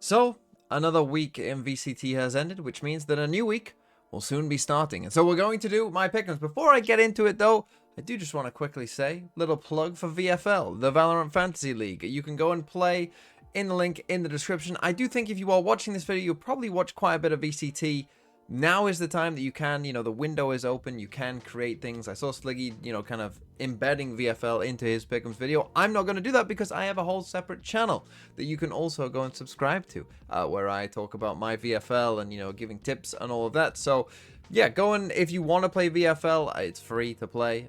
So, another week in VCT has ended, which means that a new week will soon be starting. And so we're going to do my Pickems. Before I get into it, though, I do just want to quickly say, little plug for VFL, the Valorant Fantasy League. You can go and play in the link in the description. I do think if you are watching this video, you'll probably watch quite a bit of VCT. Now is the time that you can, the window is open, you can create things. I saw Sliggy, kind of embedding VFL into his Pickems video. I'm not going to do that because I have a whole separate channel that you can also go and subscribe to, where I talk about my VFL and, giving tips and all of that. So, yeah, go and, if you want to play VFL, it's free to play.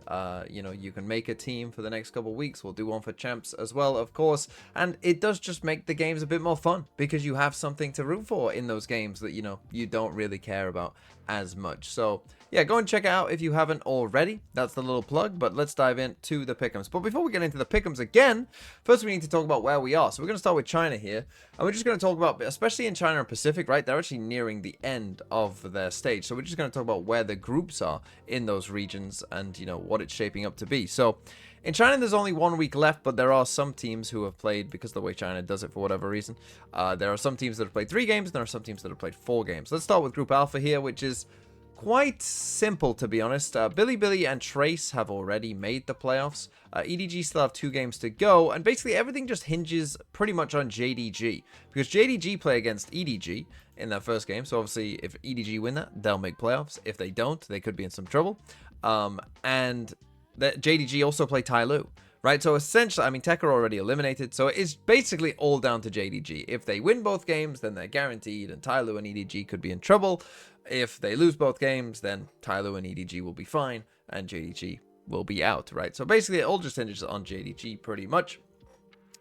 You can make a team for the next couple of weeks. We'll do one for champs as well, of course. And it does just make the games a bit more fun because you have something to root for in those games that, you don't really care about as much. So, yeah, go and check it out if you haven't already. That's the little plug, but let's dive into the Pickems. But before we get into the Pickems again, first we need to talk about where we are. So we're going to start with China here, and we're just going to talk about, especially in China and Pacific, right? They're actually nearing the end of their stage. So we're just going to talk about where the groups are in those regions and, what it's shaping up to be. So in China, there's only 1 week left, but there are some teams who have played, because of the way China does it for whatever reason, there are some teams that have played 3 games, and there are some teams that have played 4 games. Let's start with Group Alpha here, which is quite simple, to be honest. Billy and Trace have already made the playoffs. EDG still have 2 games to go, and basically everything just hinges pretty much on JDG, because JDG play against EDG in their first game, so obviously if EDG win that, they'll make playoffs. If they don't, they could be in some trouble. And that JDG also play Tyloo, right? So essentially, I mean, Tech are already eliminated, so it's basically all down to JDG. If they win both games, then they're guaranteed, and Tyloo and EDG could be in trouble. If they lose both games, then Tyloo and EDG will be fine, and JDG will be out, right? So basically, it all just hinges on JDG pretty much.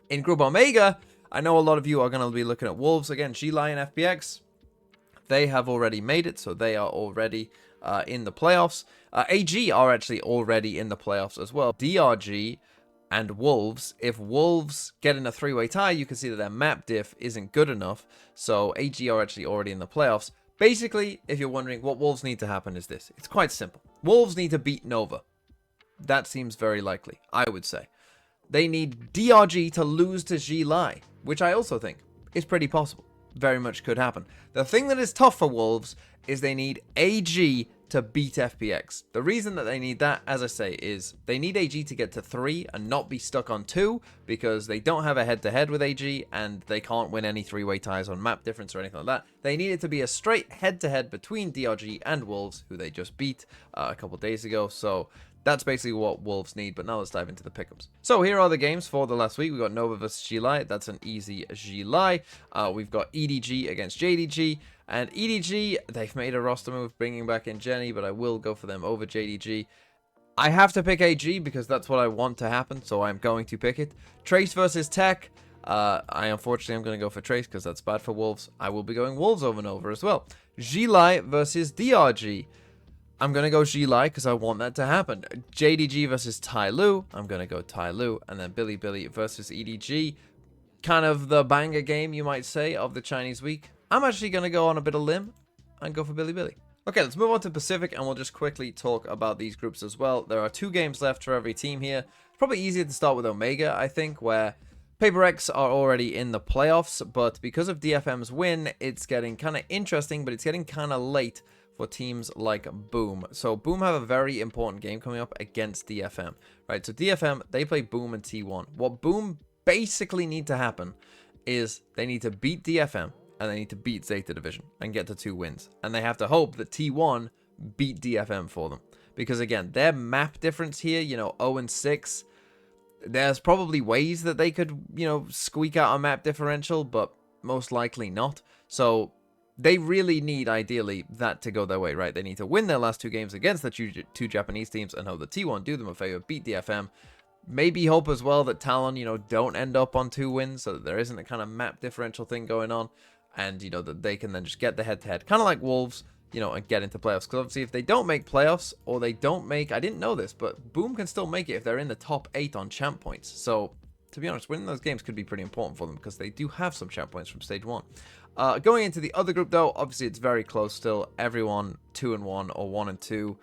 In Group Omega, I know a lot of you are going to be looking at Wolves. Again, G-Lie and FPX, they have already made it, so they are already in the playoffs. AG are actually already in the playoffs as well. DRG and Wolves, if Wolves get in a 3-way tie, you can see that their map diff isn't good enough, so AG are actually already in the playoffs. Basically, if you're wondering what Wolves need to happen is this. It's quite simple. Wolves need to beat Nova. That seems very likely, I would say. They need DRG to lose to G-Lie, which I also think is pretty possible. Very much could happen. The thing that is tough for Wolves is they need AG to beat FPX. The reason that they need that, as I say, is they need AG to get to 3 and not be stuck on 2 because they don't have a head-to-head with AG and they can't win any 3-way ties on map difference or anything like that. They need it to be a straight head-to-head between DRG and Wolves, who they just beat a couple days ago. So that's basically what Wolves need, but now let's dive into the Pickems. So here are the games for the last week. We've got Nova versus G-Lie. That's an easy G-Lie. We've got EDG against JDG. And EDG, they've made a roster move bringing back in Jenny, but I will go for them over JDG. I have to pick AG because that's what I want to happen, so I'm going to pick it. Trace versus Tech. Unfortunately, I'm going to go for Trace because that's bad for Wolves. I will be going Wolves over Nova as well. G-Lie versus DRG. I'm going to go G-Lie because I want that to happen. JDG versus Tyloo. I'm going to go Tyloo. And then Billy versus EDG. Kind of the banger game, you might say, of the Chinese week. I'm actually going to go on a bit of limb and go for Billy. Okay, let's move on to Pacific, and we'll just quickly talk about these groups as well. There are 2 games left for every team here. It's probably easier to start with Omega, I think, where Paper X are already in the playoffs, but because of DFM's win, it's getting kind of interesting, but it's getting kind of late for teams like Boom. So Boom have a very important game coming up against DFM, right? So DFM, they play Boom and T1. What Boom basically need to happen is they need to beat DFM, and they need to beat Zeta Division and get to 2 wins. And they have to hope that T1 beat DFM for them. Because again, their map difference here, 0-6, there's probably ways that they could, squeak out a map differential, but most likely not. So they really need, ideally, that to go their way, right? They need to win their last 2 games against the 2 Japanese teams and hope that T1 do them a favor, beat DFM. Maybe hope as well that Talon, don't end up on 2 wins so that there isn't a kind of map differential thing going on. And, that they can then just get the head-to-head, kind of like Wolves, and get into playoffs. Because obviously if they don't make playoffs, or they don't make, I didn't know this, but Boom can still make it if they're in the top 8 on champ points. So, to be honest, winning those games could be pretty important for them, because they do have some champ points from stage 1. Going into the other group, though, obviously it's very close still. Everyone 2-1 or 1-2.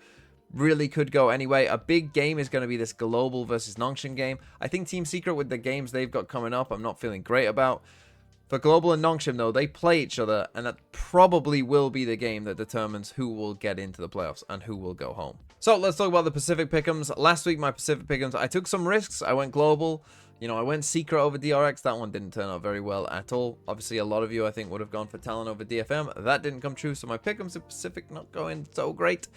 Really could go anyway. A big game is going to be this Global versus Nongshin game. I think Team Secret, with the games they've got coming up, I'm not feeling great about. For Global and Nongshim, though, they play each other, and that probably will be the game that determines who will get into the playoffs and who will go home. So let's talk about the Pacific Pickems. Last week, my Pacific Pickems, I took some risks. I went Global. You know, I went Secret over DRX. That one didn't turn out very well at all. Obviously, a lot of you, I think, would have gone for Talon over DFM. That didn't come true, so my Pickems in Pacific not going so great.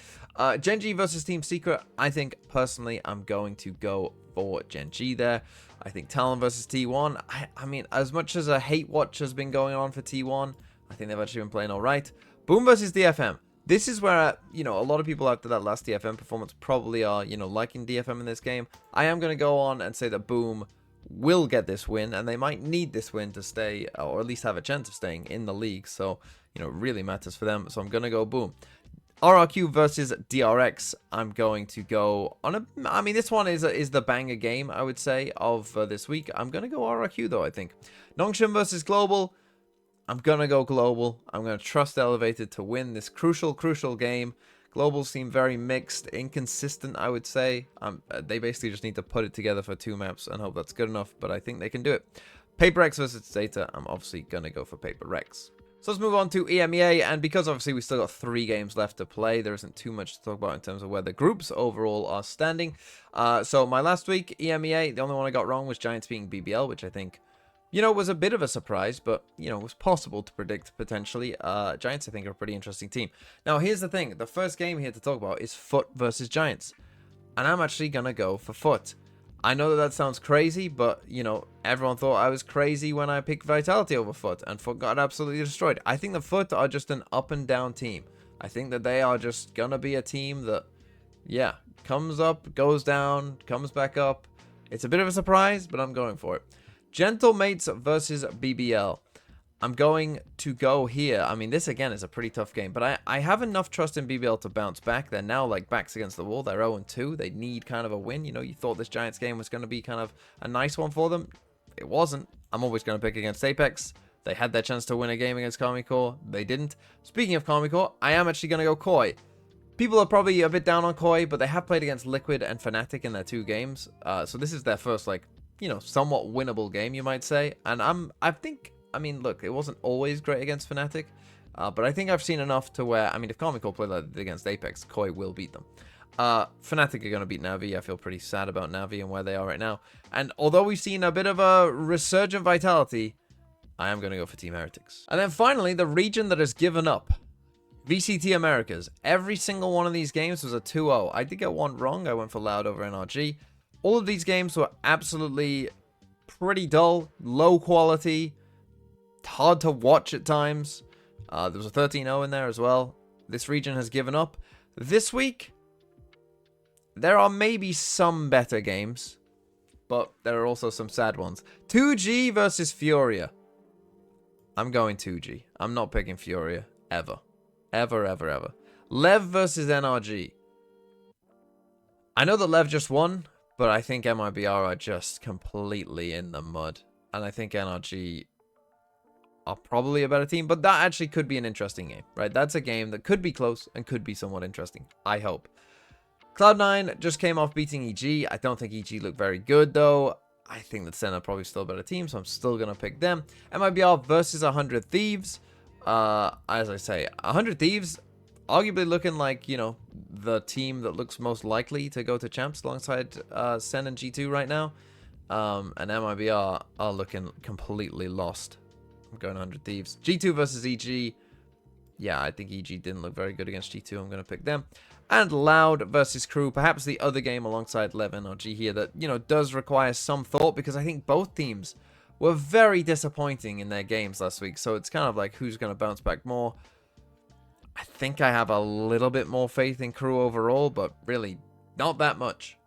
Gen.G versus Team Secret. I think, personally, I'm going to go for Gen.G there. I think Talon versus T1. I mean, as much as a hate watch has been going on for T1, I think they've actually been playing all right. Boom versus DFM. This is where, you know, a lot of people after that last DFM performance probably are, you know, liking DFM in this game. I am going to go on and say that Boom will get this win, and they might need this win to stay, or at least have a chance of staying in the league. So, you know, it really matters for them. So I'm going to go Boom. RRQ versus DRX. I'm going to go on a... I mean, this one is the banger game, I would say, of this week. I'm going to go RRQ, though, I think. Nongshim versus Global. I'm going to go Global. I'm going to trust Elevated to win this crucial game. Global seem very mixed, inconsistent, I would say. They basically just need to put it together for 2 maps and hope that's good enough, but I think they can do it. Paper Rex versus Data. I'm obviously going to go for Paper Rex. So let's move on to EMEA, and because obviously we still got 3 games left to play, there isn't too much to talk about in terms of where the groups overall are standing. So my last week, EMEA, the only one I got wrong was Giants being BBL, which I think, you know, was a bit of a surprise, but, you know, was possible to predict potentially. Giants, I think, are a pretty interesting team. Now, here's the thing. The first game here to talk about is Foot versus Giants, and I'm actually going to go for Foot. I know that sounds crazy, but, you know, everyone thought I was crazy when I picked Vitality over Foot, and Foot got absolutely destroyed. I think the Foot are just an up and down team. I think that they are just going to be a team that, yeah, comes up, goes down, comes back up. It's a bit of a surprise, but I'm going for it. Gentle Mates versus BBL. I'm going to go here. I mean, this again is a pretty tough game, but I have enough trust in BBL to bounce back. They're now like backs against the wall. They're 0-2. They need kind of a win. You know, you thought this Giants game was going to be kind of a nice one for them. It wasn't. I'm always going to pick against Apex. They had their chance to win a game against Kami Core. They didn't. Speaking of Kami Core, I am actually going to go Koi. People are probably a bit down on Koi, but they have played against Liquid and Fnatic in their 2 games. So this is their first, like, you know, somewhat winnable game, you might say. And I mean, look, it wasn't always great against Fnatic, but I think I've seen enough to where, I mean, if Kami Core play like against Apex, Koi will beat them. Fnatic are going to beat Navi. I feel pretty sad about Navi and where they are right now. And although we've seen a bit of a resurgent Vitality, I am going to go for Team Heretics. And then finally, the region that has given up. VCT Americas. Every single one of these games was a 2-0. I did get one wrong. I went for Loud over NRG. All of these games were absolutely pretty dull, low quality, hard to watch at times. There was a 13-0 in there as well. This region has given up. This week, there are maybe some better games, but there are also some sad ones. 2G versus Furia. I'm going 2G. I'm not picking Furia. Ever. Ever. Lev versus NRG. I know that Lev just won, but I think MIBR are just completely in the mud. And I think NRG are probably a better team, but that actually could be an interesting game, right? That's a game that could be close and could be somewhat interesting, I hope. Cloud9 just came off beating EG. I don't think EG looked very good, though. I think that Senna probably still a better team, so I'm still going to pick them. MIBR versus 100 Thieves. As I say, 100 Thieves, arguably looking like, you know, the team that looks most likely to go to champs alongside Sen and G2 right now. And MIBR are looking completely lost. I'm going 100 Thieves. G2 versus EG. Yeah, I think EG didn't look very good against G2. I'm going to pick them. And Loud versus Crew. Perhaps the other game alongside Levin or G here that, you know, does require some thought, because I think both teams were very disappointing in their games last week. So it's kind of like who's going to bounce back more. I think I have a little bit more faith in Crew overall, but really not that much.